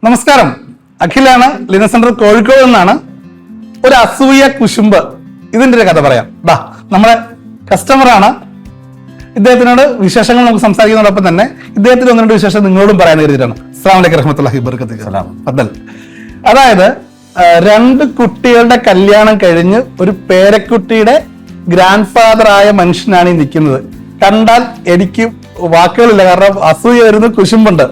നമസ്കാരം, അഖിലാണ് linen centre Kozhikode നിന്നാണ്. ഒരു അസൂയ കുശുമ്പ് ഇതിന്റെ ഒരു കഥ പറയാം. നമ്മളെ കസ്റ്റമറാണ്. ഇദ്ദേഹത്തിനോട് വിശേഷങ്ങൾ നമുക്ക് സംസാരിക്കുന്നതോടൊപ്പം തന്നെ ഇദ്ദേഹത്തിന് ഒന്ന് രണ്ട് വിശേഷം നിങ്ങളോടും പറയാൻ കരുതിയിട്ടാണ്. അസ്സലാമു അലൈക്കും വറഹ്മത്തുള്ളാഹി വബറകാതുഹു. അതായത് രണ്ട് കുട്ടികളുടെ കല്യാണം കഴിഞ്ഞ് ഒരു പേരക്കുട്ടിയുടെ ഗ്രാൻഡ് ഫാദർ ആയ മനുഷ്യനാണ് ഈ നിൽക്കുന്നത്. കണ്ടാൽ എനിക്ക് വാക്കുകളില്ല, കാരണം അസൂയ വരുന്ന കുശുമ്പുണ്ട്.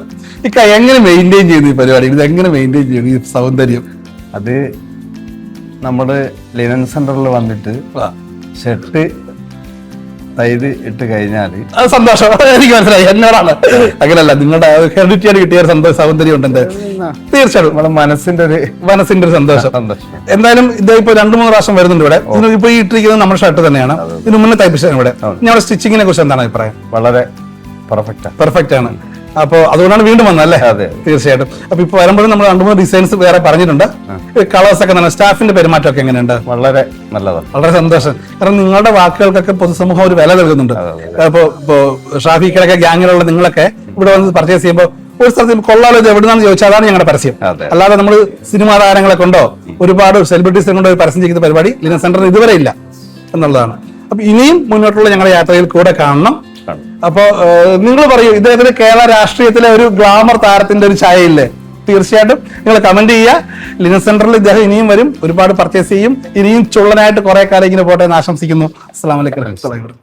എങ്ങനെ മെയിൻറ്റെയിൻ ചെയ്യുന്നു ഈ പരിപാടി? ഇത് എങ്ങനെ മെയിൻറ്റെയിൻ ചെയ്യുന്നു ഈ സൗന്ദര്യം? അത് നമ്മുടെ ലിനൻ സെന്ററിൽ വന്നിട്ട് ഷർട്ട് തൈര് ഇട്ട് കഴിഞ്ഞാൽ അത് സന്തോഷം. എനിക്ക് മനസ്സിലായി, എന്നോടാണ്. അങ്ങനെയല്ല, നിങ്ങളുടെ ഹെറിഡിറ്റിയാണ് കിട്ടിയ സൗന്ദര്യം ഉണ്ട് എന്റെ. തീർച്ചയായിട്ടും നമ്മുടെ മനസ്സിന്റെ ഒരു സന്തോഷം. എന്തായാലും ഇത് ഇപ്പൊ 2-3 പ്രാവശ്യം വരുന്നുണ്ട് ഇവിടെ. ഇപ്പൊ ഈ ഇട്ടിരിക്കുന്നത് നമ്മുടെ ഷർട്ട് തന്നെയാണ്. ഇതിന് മുന്നേ തയ്പ്പിച്ചാണ് ഇവിടെ. ഞങ്ങളുടെ സ്റ്റിച്ചിങ്ങിനെ കുറിച്ച് എന്താണ് അഭിപ്രായം? വളരെ പെർഫെക്റ്റ് ആണ്. അപ്പൊ അതുകൊണ്ടാണ് വീണ്ടും വന്നല്ലേ? തീർച്ചയായിട്ടും. അപ്പൊ ഇപ്പൊ വരുമ്പോഴും നമ്മൾ 2-3 ഡിസൈൻസ് വേറെ പറഞ്ഞിട്ടുണ്ട്. കളേഴ്സ് ഒക്കെ തന്നെ. സ്റ്റാഫിന്റെ പെരുമാറ്റമൊക്കെ എങ്ങനെയുണ്ട്? വളരെ നല്ലതാണ്. വളരെ സന്തോഷം. കാരണം നിങ്ങളുടെ വാക്കുകൾക്കൊക്കെ പൊതുസമൂഹം ഒരു വില നൽകുന്നുണ്ട്. ഇപ്പൊ ഷാഫിക്കലൊക്കെ ഗ്യാങ്ങിലുള്ള നിങ്ങളൊക്കെ ഇവിടെ വന്ന് പർച്ചേസ് ചെയ്യുമ്പോൾ ഒരു സ്ഥലത്ത് കൊള്ളാലോ, ഇത് എവിടുന്നാന്ന് ചോദിച്ചാൽ അതാണ് ഞങ്ങളുടെ പരസ്യം. അല്ലാതെ നമ്മൾ സിനിമാ താരങ്ങളെ കൊണ്ടോ ഒരുപാട് സെലിബ്രിറ്റീസിനെ കൊണ്ടോ പരസ്യം ചെയ്യുന്ന പരിപാടി ലിനൻ സെന്ററിന് ഇതുവരെ ഇല്ല എന്നുള്ളതാണ്. അപ്പൊ ഇനിയും മുന്നോട്ടുള്ള ഞങ്ങളുടെ യാത്രയിൽ കൂടെ കാണണം. അപ്പോ നിങ്ങൾ പറയൂ, ഇദ്ദേഹത്തിന് കേരള രാഷ്ട്രീയത്തിലെ ഒരു ഗ്ലാമർ താരത്തിന്റെ ഒരു ഛായയില്ലേ? തീർച്ചയായിട്ടും നിങ്ങൾ കമന്റ് ചെയ്യുക. ലിനൻ സെന്ററിൽ ഇദ്ദേഹം ഇനിയും വരും, ഒരുപാട് പർച്ചേസ് ചെയ്യും, ഇനിയും ചുള്ളനായിട്ട് കുറെ കാലം ഇങ്ങനെ പോട്ടെ എന്ന് ആശംസിക്കുന്നു. അസ്സലാമു അലൈക്കും.